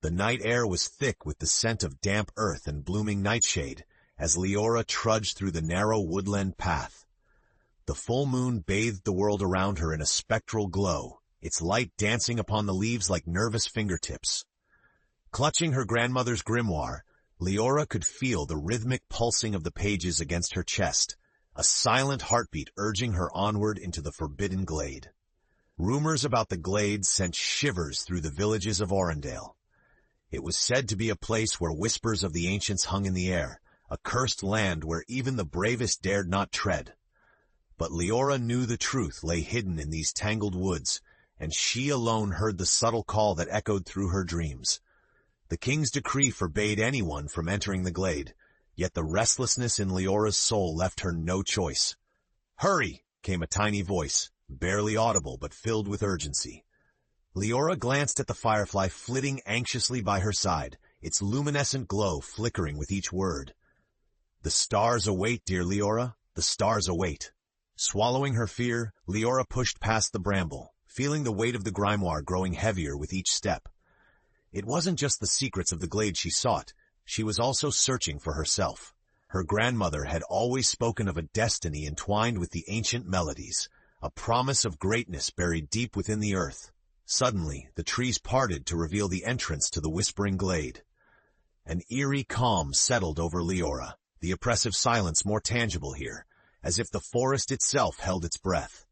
The night air was thick with the scent of damp earth and blooming nightshade as Leora trudged through the narrow woodland path. The full moon bathed the world around her in a spectral glow, its light dancing upon the leaves like nervous fingertips. Clutching her grandmother's grimoire, Leora could feel the rhythmic pulsing of the pages against her chest, a silent heartbeat urging her onward into the forbidden glade. Rumors about the glade sent shivers through the villages of Arundel. It was said to be a place where whispers of the ancients hung in the air, a cursed land where even the bravest dared not tread. But Leora knew the truth lay hidden in these tangled woods, and she alone heard the subtle call that echoed through her dreams. The king's decree forbade anyone from entering the glade, yet the restlessness in Leora's soul left her no choice. "Hurry!" came a tiny voice, barely audible but filled with urgency. Leora glanced at the firefly flitting anxiously by her side, its luminescent glow flickering with each word. "The stars await, dear Leora, the stars await." Swallowing her fear, Leora pushed past the bramble, feeling the weight of the grimoire growing heavier with each step. It wasn't just the secrets of the glade she sought, she was also searching for herself. Her grandmother had always spoken of a destiny entwined with the ancient melodies, a promise of greatness buried deep within the earth. Suddenly, the trees parted to reveal the entrance to the Whispering Glade. An eerie calm settled over Leora, the oppressive silence more tangible here, as if the forest itself held its breath.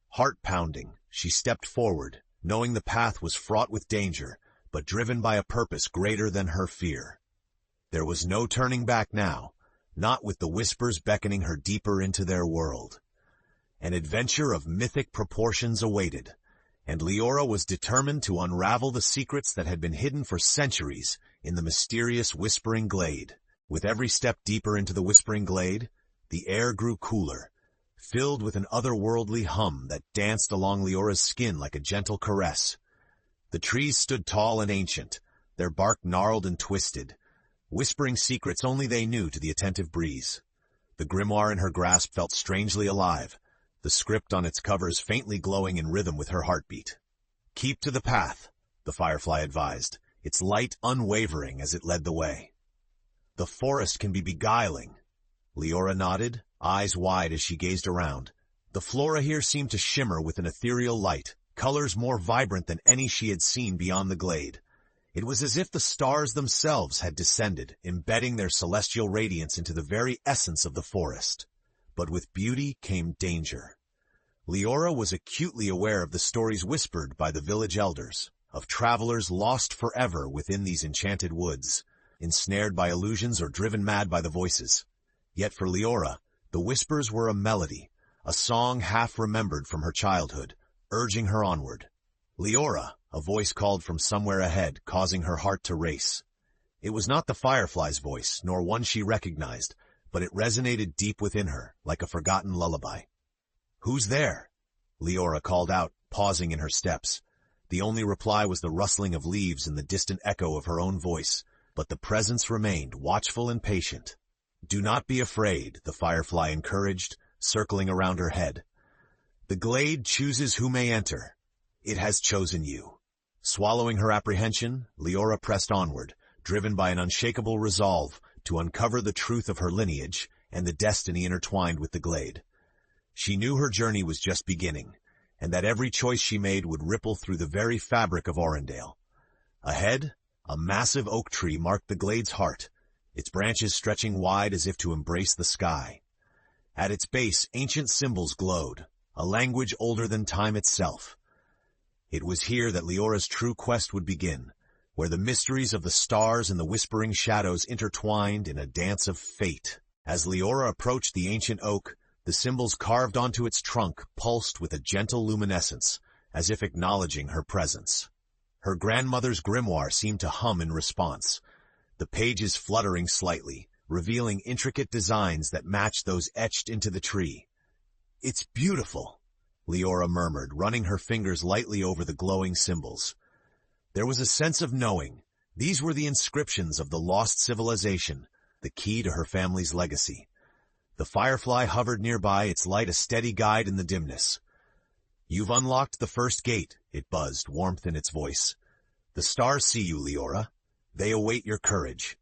Heart-pounding, she stepped forward, knowing the path was fraught with danger, but driven by a purpose greater than her fear. There was no turning back now, not with the whispers beckoning her deeper into their world. An adventure of mythic proportions awaited, and Leora was determined to unravel the secrets that had been hidden for centuries in the mysterious Whispering Glade. With every step deeper into the Whispering Glade, the air grew cooler, filled with an otherworldly hum that danced along Leora's skin like a gentle caress. The trees stood tall and ancient, their bark gnarled and twisted, whispering secrets only they knew to the attentive breeze. The grimoire in her grasp felt strangely alive, the script on its covers faintly glowing in rhythm with her heartbeat. "Keep to the path," the firefly advised, its light unwavering as it led the way. "The forest can be beguiling." Leora nodded, eyes wide as she gazed around. The flora here seemed to shimmer with an ethereal light, colors more vibrant than any she had seen beyond the glade. It was as if the stars themselves had descended, embedding their celestial radiance into the very essence of the forest. But with beauty came danger. Leora was acutely aware of the stories whispered by the village elders, of travelers lost forever within these enchanted woods, ensnared by illusions or driven mad by the voices. Yet for Leora, the whispers were a melody, a song half-remembered from her childhood, urging her onward. "Leora," a voice called from somewhere ahead, causing her heart to race. It was not the firefly's voice, nor one she recognized, but it resonated deep within her, like a forgotten lullaby. "Who's there?" Leora called out, pausing in her steps. The only reply was the rustling of leaves and the distant echo of her own voice, but the presence remained, watchful and patient. "Do not be afraid," the firefly encouraged, circling around her head. "The glade chooses who may enter. It has chosen you." Swallowing her apprehension, Leora pressed onward, driven by an unshakable resolve to uncover the truth of her lineage and the destiny intertwined with the glade. She knew her journey was just beginning, and that every choice she made would ripple through the very fabric of Arundel. Ahead, a massive oak tree marked the glade's heart, its branches stretching wide as if to embrace the sky. At its base, ancient symbols glowed, a language older than time itself. It was here that Leora's true quest would begin, where the mysteries of the stars and the whispering shadows intertwined in a dance of fate. As Leora approached the ancient oak, the symbols carved onto its trunk pulsed with a gentle luminescence, as if acknowledging her presence. Her grandmother's grimoire seemed to hum in response, the pages fluttering slightly, revealing intricate designs that matched those etched into the tree. "It's beautiful," Leora murmured, running her fingers lightly over the glowing symbols. There was a sense of knowing. These were the inscriptions of the lost civilization, the key to her family's legacy. The firefly hovered nearby, its light a steady guide in the dimness. "You've unlocked the first gate," it buzzed, warmth in its voice. "The stars see you, Leora. They await your courage.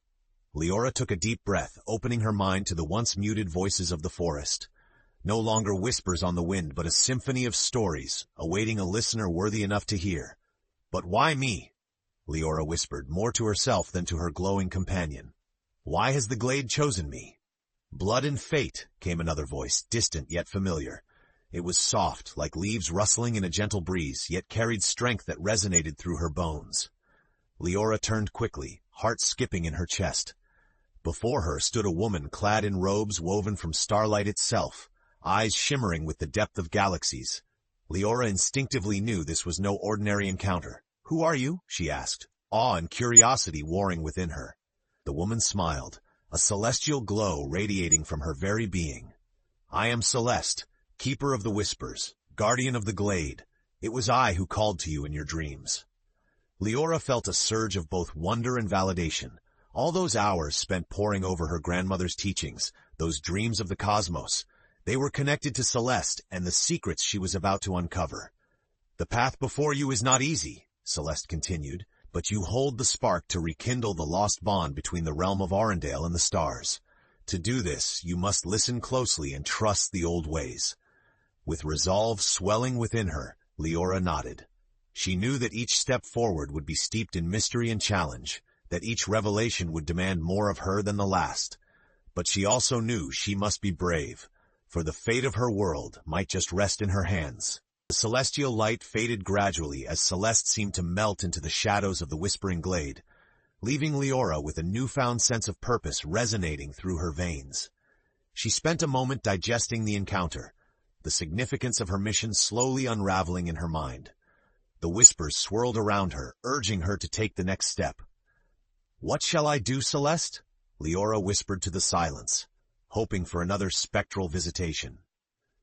Leora took a deep breath, opening her mind to the once muted voices of the forest. No longer whispers on the wind, but a symphony of stories, awaiting a listener worthy enough to hear. But why me? Leora whispered, more to herself than to her glowing companion. Why has the glade chosen me? Blood and fate, came another voice, distant yet familiar. It was soft, like leaves rustling in a gentle breeze, yet carried strength that resonated through her bones. Leora turned quickly, heart skipping in her chest. Before her stood a woman clad in robes woven from starlight itself, eyes shimmering with the depth of galaxies. Leora instinctively knew this was no ordinary encounter. "Who are you?" she asked, awe and curiosity warring within her. The woman smiled, a celestial glow radiating from her very being. "I am Celeste, keeper of the whispers, guardian of the glade. It was I who called to you in your dreams." Leora felt a surge of both wonder and validation. All those hours spent poring over her grandmother's teachings, those dreams of the cosmos, they were connected to Celeste and the secrets she was about to uncover. "The path before you is not easy," Celeste continued, "but you hold the spark to rekindle the lost bond between the realm of Arendelle and the stars. To do this, you must listen closely and trust the old ways." With resolve swelling within her, Leora nodded. She knew that each step forward would be steeped in mystery and challenge, that each revelation would demand more of her than the last. But she also knew she must be brave, for the fate of her world might just rest in her hands. The celestial light faded gradually as Celeste seemed to melt into the shadows of the Whispering Glade, leaving Leora with a newfound sense of purpose resonating through her veins. She spent a moment digesting the encounter, the significance of her mission slowly unraveling in her mind. The whispers swirled around her, urging her to take the next step. "What shall I do, Celeste?" Leora whispered to the silence, hoping for another spectral visitation.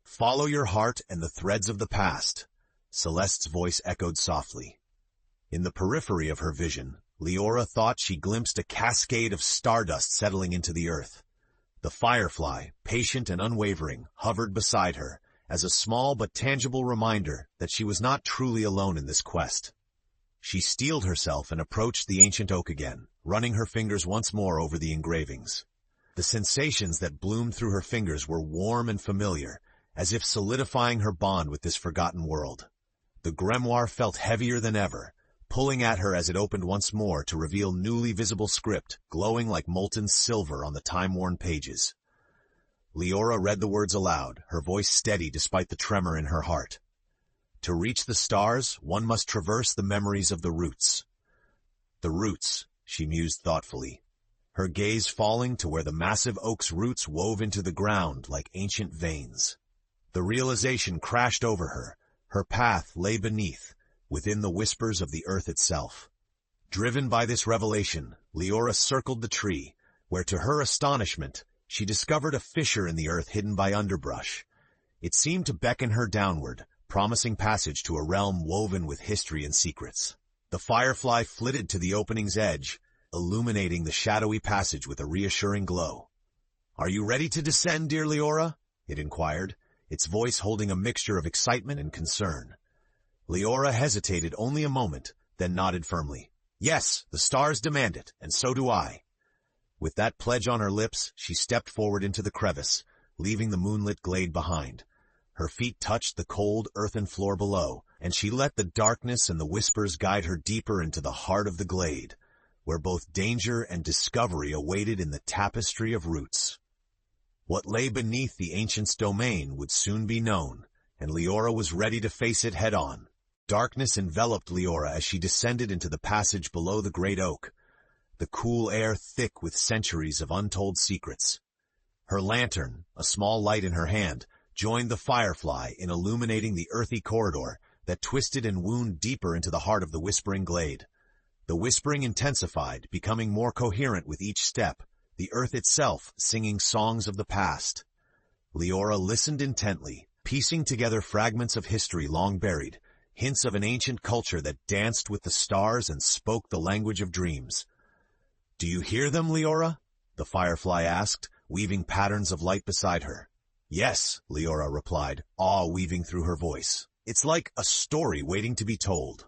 "Follow your heart and the threads of the past," Celeste's voice echoed softly. In the periphery of her vision, Leora thought she glimpsed a cascade of stardust settling into the earth. The firefly, patient and unwavering, hovered beside her, as a small but tangible reminder that she was not truly alone in this quest. She steeled herself and approached the ancient oak again, running her fingers once more over the engravings. The sensations that bloomed through her fingers were warm and familiar, as if solidifying her bond with this forgotten world. The grimoire felt heavier than ever, pulling at her as it opened once more to reveal newly visible script, glowing like molten silver on the time-worn pages. Leora read the words aloud, her voice steady despite the tremor in her heart. "To reach the stars, one must traverse the memories of the roots." The roots, she mused thoughtfully, her gaze falling to where the massive oak's roots wove into the ground like ancient veins. The realization crashed over her. Her path lay beneath, within the whispers of the earth itself. Driven by this revelation, Leora circled the tree, where to her astonishment, she discovered a fissure in the earth hidden by underbrush. It seemed to beckon her downward, promising passage to a realm woven with history and secrets. The firefly flitted to the opening's edge, illuminating the shadowy passage with a reassuring glow. "Are you ready to descend, dear Leora?" it inquired, its voice holding a mixture of excitement and concern. Leora hesitated only a moment, then nodded firmly. "Yes, the stars demand it, and so do I." With that pledge on her lips, she stepped forward into the crevice, leaving the moonlit glade behind. Her feet touched the cold earthen floor below, and she let the darkness and the whispers guide her deeper into the heart of the glade, where both danger and discovery awaited in the tapestry of roots. What lay beneath the ancient's domain would soon be known, and Leora was ready to face it head-on. Darkness enveloped Leora as she descended into the passage below the great oak, the cool air thick with centuries of untold secrets. Her lantern, a small light in her hand, joined the firefly in illuminating the earthy corridor that twisted and wound deeper into the heart of the Whispering Glade. The whispering intensified, becoming more coherent with each step, the earth itself singing songs of the past. Leora listened intently, piecing together fragments of history long buried, hints of an ancient culture that danced with the stars and spoke the language of dreams. "Do you hear them, Leora?" the firefly asked, weaving patterns of light beside her. "Yes," Leora replied, awe weaving through her voice. "It's like a story waiting to be told."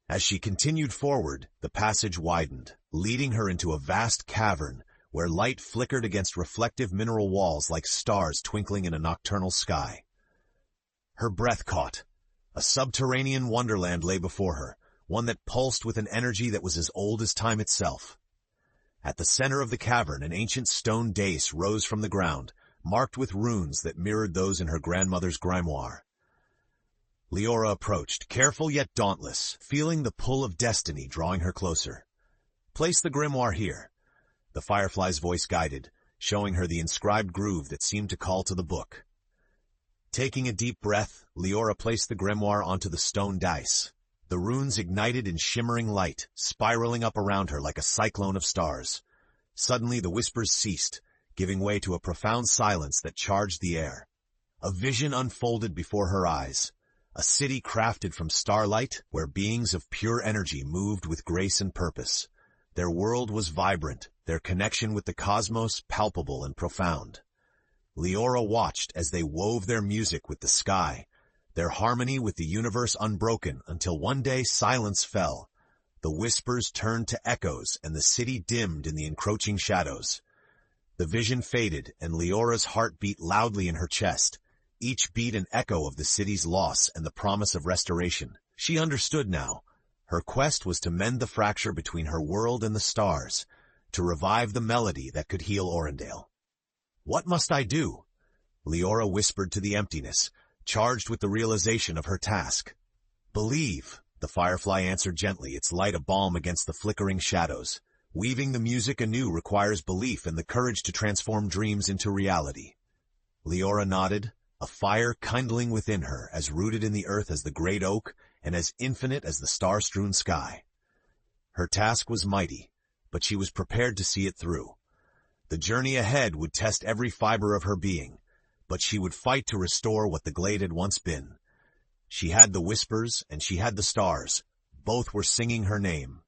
As she continued forward, the passage widened. leading her into a vast cavern where light flickered against reflective mineral walls like stars twinkling in a nocturnal sky. Her breath caught. A subterranean wonderland lay before her, one that pulsed with an energy that was as old as time itself. At the center of the cavern, an ancient stone dais rose from the ground, marked with runes that mirrored those in her grandmother's grimoire. Leora approached, careful yet dauntless, feeling the pull of destiny drawing her closer. "Place the grimoire here," the firefly's voice guided, showing her the inscribed groove that seemed to call to the book. Taking a deep breath, Leora placed the grimoire onto the stone dais. The runes ignited in shimmering light, spiraling up around her like a cyclone of stars. Suddenly the whispers ceased, giving way to a profound silence that charged the air. A vision unfolded before her eyes. A city crafted from starlight, where beings of pure energy moved with grace and purpose. Their world was vibrant, their connection with the cosmos palpable and profound. Leora watched as they wove their music with the sky, their harmony with the universe unbroken, until one day silence fell. The whispers turned to echoes, and the city dimmed in the encroaching shadows. The vision faded, and Leora's heart beat loudly in her chest, each beat an echo of the city's loss and the promise of restoration. She understood now. Her quest was to mend the fracture between her world and the stars, to revive the melody that could heal Orendale. "What must I do?" Leora whispered to the emptiness, charged with the realization of her task. "Believe," the firefly answered gently, its light a balm against the flickering shadows. "Weaving the music anew requires belief and the courage to transform dreams into reality." Leora nodded, a fire kindling within her, as rooted in the earth as the great oak and as infinite as the star-strewn sky. Her task was mighty, but she was prepared to see it through. The journey ahead would test every fiber of her being, but she would fight to restore what the glade had once been. She had the whispers, and she had the stars. Both were singing her name.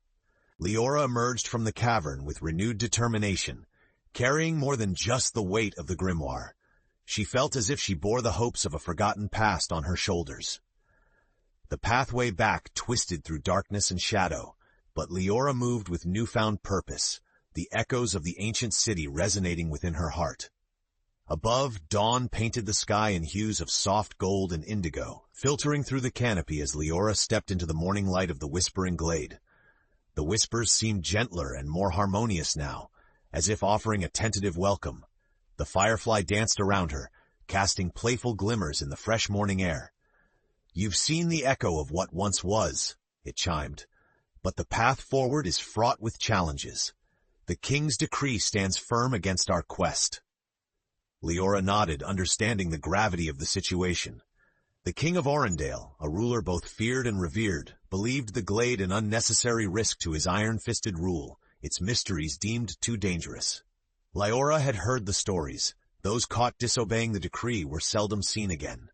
Leora emerged from the cavern with renewed determination, carrying more than just the weight of the grimoire. She felt as if she bore the hopes of a forgotten past on her shoulders. The pathway back twisted through darkness and shadow, but Leora moved with newfound purpose, the echoes of the ancient city resonating within her heart. Above, dawn painted the sky in hues of soft gold and indigo, filtering through the canopy as Leora stepped into the morning light of the Whispering Glade. The whispers seemed gentler and more harmonious now, as if offering a tentative welcome. The firefly danced around her, casting playful glimmers in the fresh morning air. "You've seen the echo of what once was," it chimed, "but the path forward is fraught with challenges. The king's decree stands firm against our quest." Leora nodded, understanding the gravity of the situation. The king of Orendale, a ruler both feared and revered, believed the glade an unnecessary risk to his iron-fisted rule, its mysteries deemed too dangerous. Leora had heard the stories. Those caught disobeying the decree were seldom seen again.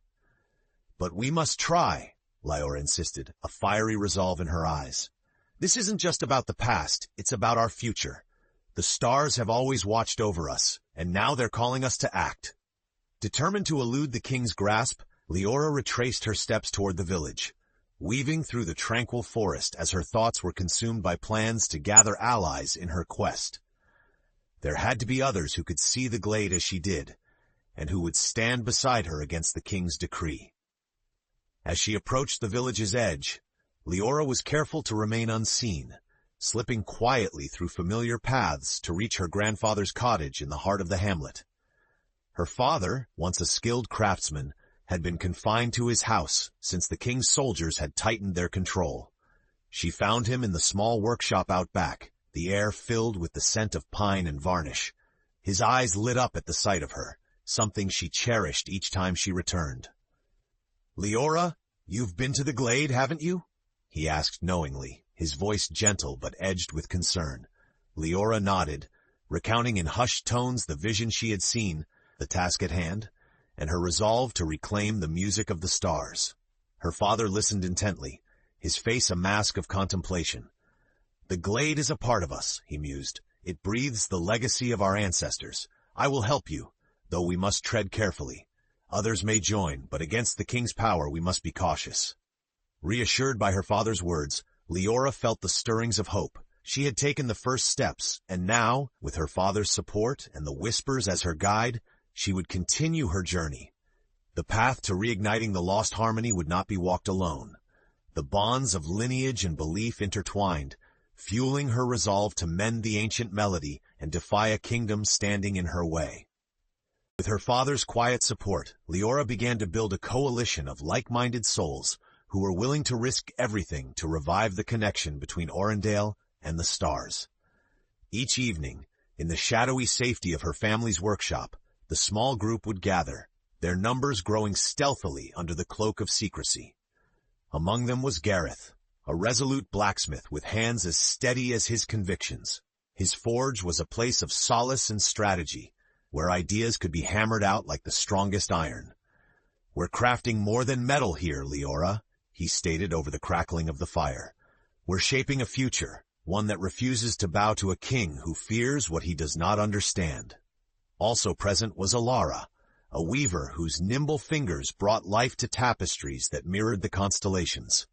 "But we must try," Leora insisted, a fiery resolve in her eyes. "This isn't just about the past, it's about our future. The stars have always watched over us, and now they're calling us to act." Determined to elude the king's grasp, Leora retraced her steps toward the village, weaving through the tranquil forest as her thoughts were consumed by plans to gather allies in her quest. There had to be others who could see the glade as she did, and who would stand beside her against the king's decree. As she approached the village's edge, Leora was careful to remain unseen, slipping quietly through familiar paths to reach her grandfather's cottage in the heart of the hamlet. Her father, once a skilled craftsman, had been confined to his house since the king's soldiers had tightened their control. She found him in the small workshop out back, the air filled with the scent of pine and varnish. His eyes lit up at the sight of her, something she cherished each time she returned. "Leora, you've been to the glade, haven't you?" he asked knowingly, his voice gentle but edged with concern. Leora nodded, recounting in hushed tones the vision she had seen, the task at hand, and her resolve to reclaim the music of the stars. Her father listened intently, his face a mask of contemplation. "The glade is a part of us," he mused. "It breathes the legacy of our ancestors. I will help you, though we must tread carefully. Others may join, but against the king's power we must be cautious." Reassured by her father's words, Leora felt the stirrings of hope. She had taken the first steps, and now, with her father's support and the Whispers as her guide, she would continue her journey. The path to reigniting the lost harmony would not be walked alone. The bonds of lineage and belief intertwined, fueling her resolve to mend the ancient melody and defy a kingdom standing in her way. With her father's quiet support, Leora began to build a coalition of like-minded souls who were willing to risk everything to revive the connection between Arendelle and the stars. Each evening, in the shadowy safety of her family's workshop, the small group would gather, their numbers growing stealthily under the cloak of secrecy. Among them was Gareth, a resolute blacksmith with hands as steady as his convictions. His forge was a place of solace and strategy, where ideas could be hammered out like the strongest iron. "We're crafting more than metal here, Leora," he stated over the crackling of the fire. "We're shaping a future, one that refuses to bow to a king who fears what he does not understand." Also present was Alara, a weaver whose nimble fingers brought life to tapestries that mirrored the constellations.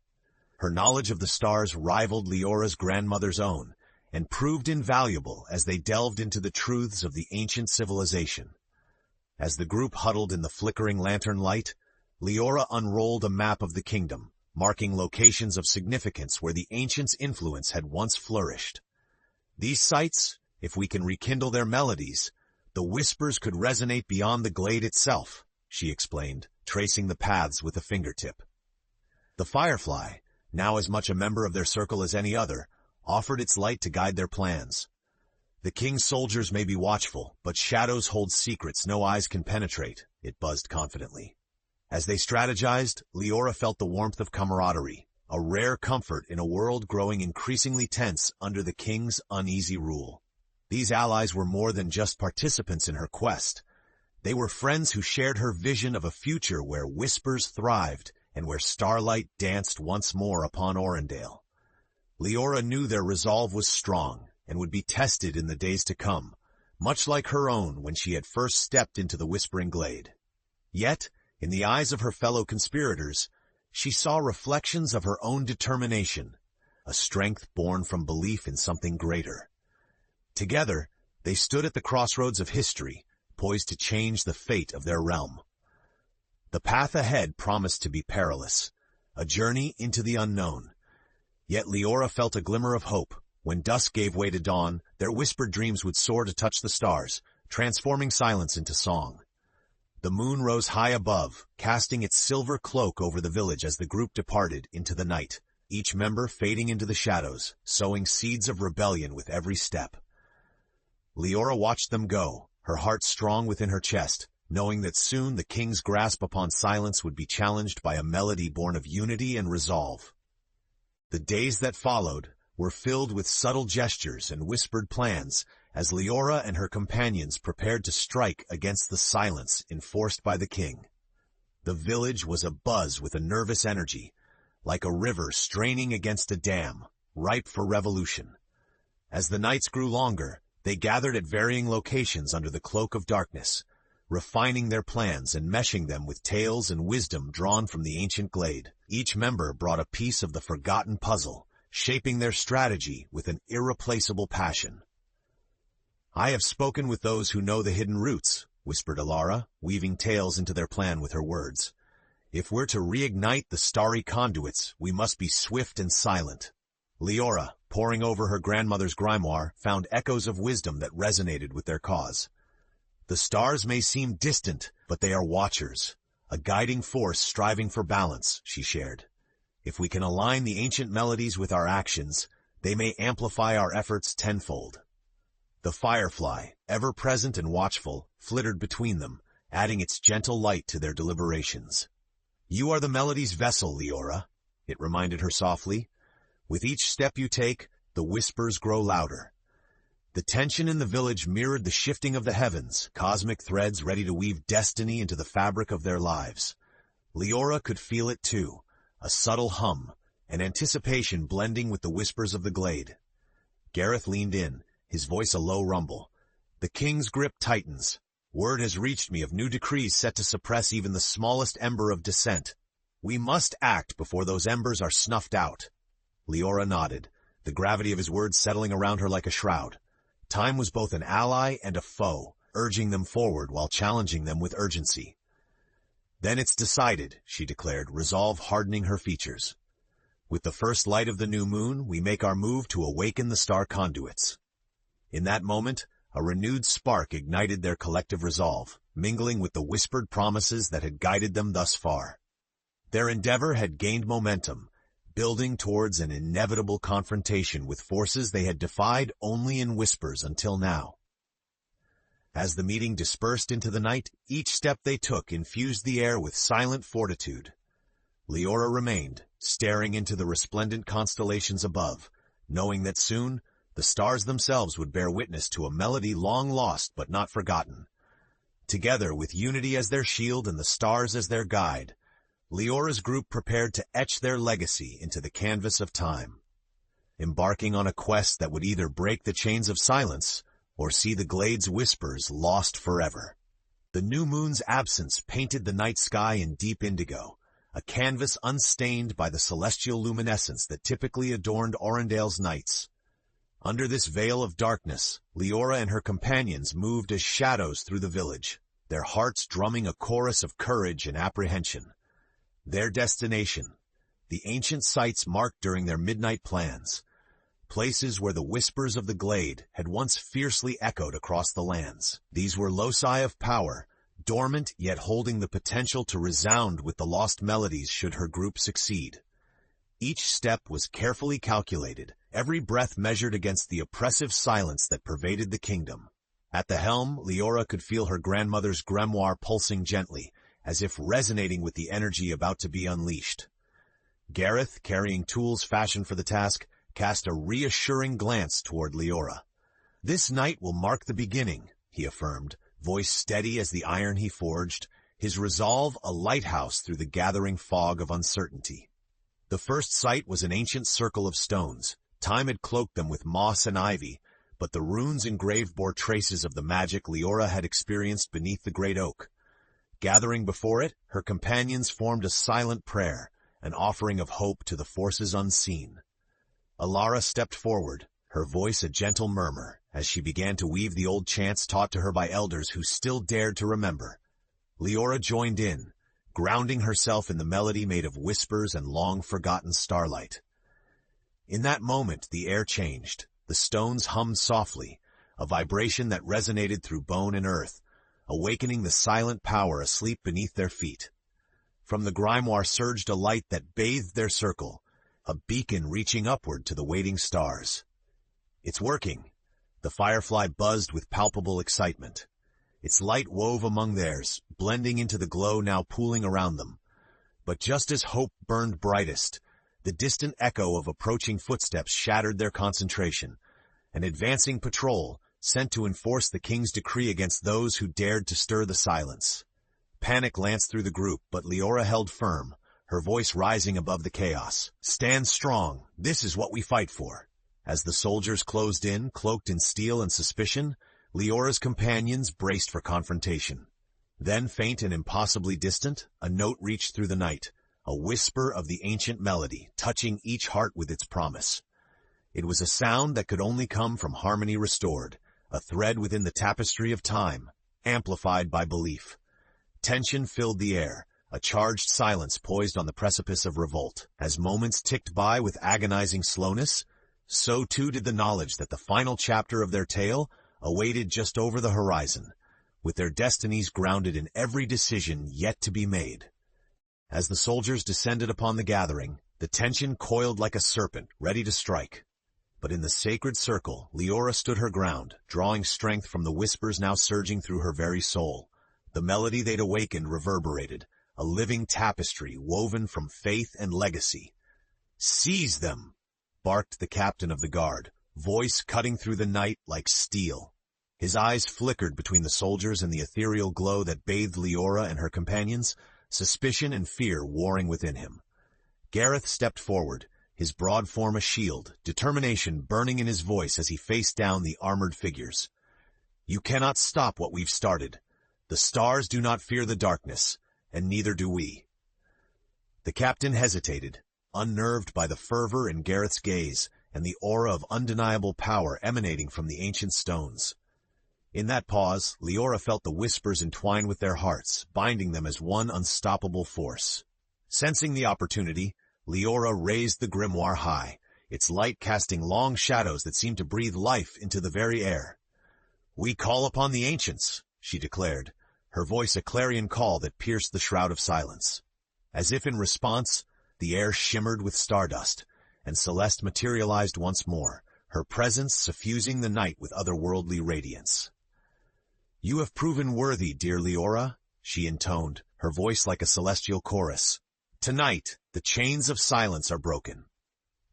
Her knowledge of the stars rivaled Leora's grandmother's own, and proved invaluable as they delved into the truths of the ancient civilization. As the group huddled in the flickering lantern light, Leora unrolled a map of the kingdom, marking locations of significance where the ancients' influence had once flourished. "These sites, if we can rekindle their melodies, the Whispers could resonate beyond the glade itself," she explained, tracing the paths with a fingertip. The firefly, now as much a member of their circle as any other, offered its light to guide their plans. "The king's soldiers may be watchful, but shadows hold secrets no eyes can penetrate," it buzzed confidently. As they strategized, Leora felt the warmth of camaraderie, a rare comfort in a world growing increasingly tense under the king's uneasy rule. These allies were more than just participants in her quest. They were friends who shared her vision of a future where Whispers thrived and where starlight danced once more upon Arendelle. Leora knew their resolve was strong and would be tested in the days to come, much like her own when she had first stepped into the Whispering Glade. Yet, in the eyes of her fellow conspirators, she saw reflections of her own determination, a strength born from belief in something greater. Together, they stood at the crossroads of history, poised to change the fate of their realm. The path ahead promised to be perilous, a journey into the unknown. Yet Leora felt a glimmer of hope. When dusk gave way to dawn, their whispered dreams would soar to touch the stars, transforming silence into song. The moon rose high above, casting its silver cloak over the village as the group departed into the night, each member fading into the shadows, sowing seeds of rebellion with every step. Leora watched them go, her heart strong within her chest, knowing that soon the king's grasp upon silence would be challenged by a melody born of unity and resolve. The days that followed were filled with subtle gestures and whispered plans as Leora and her companions prepared to strike against the silence enforced by the king. The village was abuzz with a nervous energy, like a river straining against a dam, ripe for revolution. As the nights grew longer, they gathered at varying locations under the cloak of darkness, refining their plans and meshing them with tales and wisdom drawn from the ancient glade. Each member brought a piece of the forgotten puzzle, shaping their strategy with an irreplaceable passion. "I have spoken with those who know the hidden roots," whispered Alara, weaving tales into their plan with her words. "If we're to reignite the starry conduits, we must be swift and silent." Leora, poring over her grandmother's grimoire, found echoes of wisdom that resonated with their cause. "The stars may seem distant, but they are watchers, a guiding force striving for balance," she shared. "If we can align the ancient melodies with our actions, they may amplify our efforts tenfold." The firefly, ever present and watchful, flittered between them, adding its gentle light to their deliberations. "You are the melody's vessel, Leora," it reminded her softly. "With each step you take, the whispers grow louder." The tension in the village mirrored the shifting of the heavens, cosmic threads ready to weave destiny into the fabric of their lives. Leora could feel it too, a subtle hum, an anticipation blending with the whispers of the glade. Gareth leaned in, his voice a low rumble. "The king's grip tightens. Word has reached me of new decrees set to suppress even the smallest ember of dissent. We must act before those embers are snuffed out." Leora nodded, the gravity of his words settling around her like a shroud. Time was both an ally and a foe, urging them forward while challenging them with urgency. "Then it's decided," she declared, resolve hardening her features. "With the first light of the new moon, we make our move to awaken the star conduits." In that moment, a renewed spark ignited their collective resolve, mingling with the whispered promises that had guided them thus far. Their endeavor had gained momentum, building towards an inevitable confrontation with forces they had defied only in whispers until now. As the meeting dispersed into the night, each step they took infused the air with silent fortitude. Leora remained, staring into the resplendent constellations above, knowing that soon the stars themselves would bear witness to a melody long lost but not forgotten. Together, with unity as their shield and the stars as their guide, Leora's group prepared to etch their legacy into the canvas of time, embarking on a quest that would either break the chains of silence or see the Glade's whispers lost forever. The new moon's absence painted the night sky in deep indigo, a canvas unstained by the celestial luminescence that typically adorned Arundale's nights. Under this veil of darkness, Leora and her companions moved as shadows through the village, their hearts drumming a chorus of courage and apprehension. Their destination, the ancient sites marked during their midnight plans, places where the whispers of the Glade had once fiercely echoed across the lands. These were loci of power, dormant yet holding the potential to resound with the lost melodies should her group succeed. Each step was carefully calculated, every breath measured against the oppressive silence that pervaded the kingdom. At the helm, Leora could feel her grandmother's grimoire pulsing gently, as if resonating with the energy about to be unleashed. Gareth, carrying tools fashioned for the task, cast a reassuring glance toward Leora. "This night will mark the beginning," he affirmed, voice steady as the iron he forged, his resolve a lighthouse through the gathering fog of uncertainty. The first site was an ancient circle of stones. Time had cloaked them with moss and ivy, but the runes engraved bore traces of the magic Leora had experienced beneath the great oak. Gathering before it, her companions formed a silent prayer, an offering of hope to the forces unseen. Alara stepped forward, her voice a gentle murmur, as she began to weave the old chants taught to her by elders who still dared to remember. Leora joined in, grounding herself in the melody made of whispers and long-forgotten starlight. In that moment, the air changed. The stones hummed softly, a vibration that resonated through bone and earth, awakening the silent power asleep beneath their feet. From the grimoire surged a light that bathed their circle, a beacon reaching upward to the waiting stars. "It's working." The firefly buzzed with palpable excitement. Its light wove among theirs, blending into the glow now pooling around them. But just as hope burned brightest, the distant echo of approaching footsteps shattered their concentration. An advancing patrol, sent to enforce the king's decree against those who dared to stir the silence. Panic lanced through the group, but Leora held firm, her voice rising above the chaos. "Stand strong. This is what we fight for." As the soldiers closed in, cloaked in steel and suspicion, Leora's companions braced for confrontation. Then, faint and impossibly distant, a note reached through the night, a whisper of the ancient melody, touching each heart with its promise. It was a sound that could only come from harmony restored, a thread within the tapestry of time, amplified by belief. Tension filled the air, a charged silence poised on the precipice of revolt. As moments ticked by with agonizing slowness, so too did the knowledge that the final chapter of their tale awaited just over the horizon, with their destinies grounded in every decision yet to be made. As the soldiers descended upon the gathering, the tension coiled like a serpent, ready to strike. But in the sacred circle, Leora stood her ground, drawing strength from the whispers now surging through her very soul. The melody they'd awakened reverberated, a living tapestry woven from faith and legacy. "Seize them!" barked the captain of the guard, voice cutting through the night like steel. His eyes flickered between the soldiers and the ethereal glow that bathed Leora and her companions, suspicion and fear warring within him. Gareth stepped forward, his broad form a shield, determination burning in his voice as he faced down the armored figures. "You cannot stop what we've started. The stars do not fear the darkness, and neither do we." The captain hesitated, unnerved by the fervor in Gareth's gaze, and the aura of undeniable power emanating from the ancient stones. In that pause, Leora felt the whispers entwine with their hearts, binding them as one unstoppable force. Sensing the opportunity, Leora raised the grimoire high, its light casting long shadows that seemed to breathe life into the very air. "We call upon the ancients," she declared, her voice a clarion call that pierced the shroud of silence. As if in response, the air shimmered with stardust, and Celeste materialized once more, her presence suffusing the night with otherworldly radiance. "You have proven worthy, dear Leora," she intoned, her voice like a celestial chorus. "Tonight, the chains of silence are broken."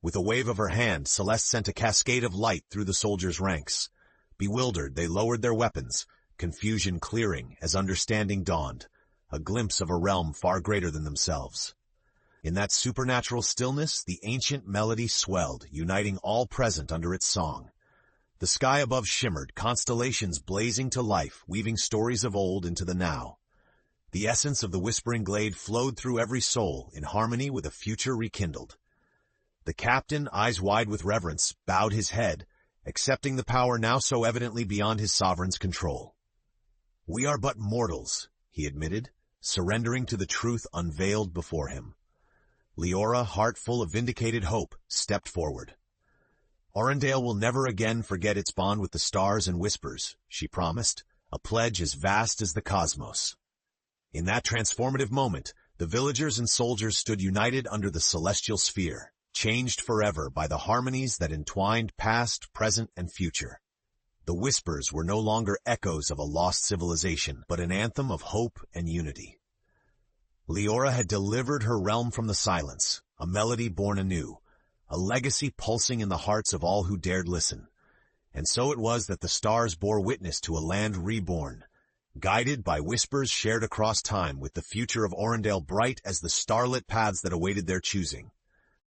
With a wave of her hand, Celeste sent a cascade of light through the soldiers' ranks. Bewildered, they lowered their weapons, confusion clearing as understanding dawned, a glimpse of a realm far greater than themselves. In that supernatural stillness, the ancient melody swelled, uniting all present under its song. The sky above shimmered, constellations blazing to life, weaving stories of old into the now. The essence of the Whispering Glade flowed through every soul, in harmony with a future rekindled. The captain, eyes wide with reverence, bowed his head, accepting the power now so evidently beyond his sovereign's control. "We are but mortals," he admitted, surrendering to the truth unveiled before him. Leora, heart full of vindicated hope, stepped forward. "Arundel will never again forget its bond with the stars and whispers," she promised, a pledge as vast as the cosmos. In that transformative moment, the villagers and soldiers stood united under the celestial sphere, changed forever by the harmonies that entwined past, present, and future. The whispers were no longer echoes of a lost civilization, but an anthem of hope and unity. Leora had delivered her realm from the silence, a melody born anew, a legacy pulsing in the hearts of all who dared listen. And so it was that the stars bore witness to a land reborn, guided by whispers shared across time, with the future of Arundel bright as the starlit paths that awaited their choosing.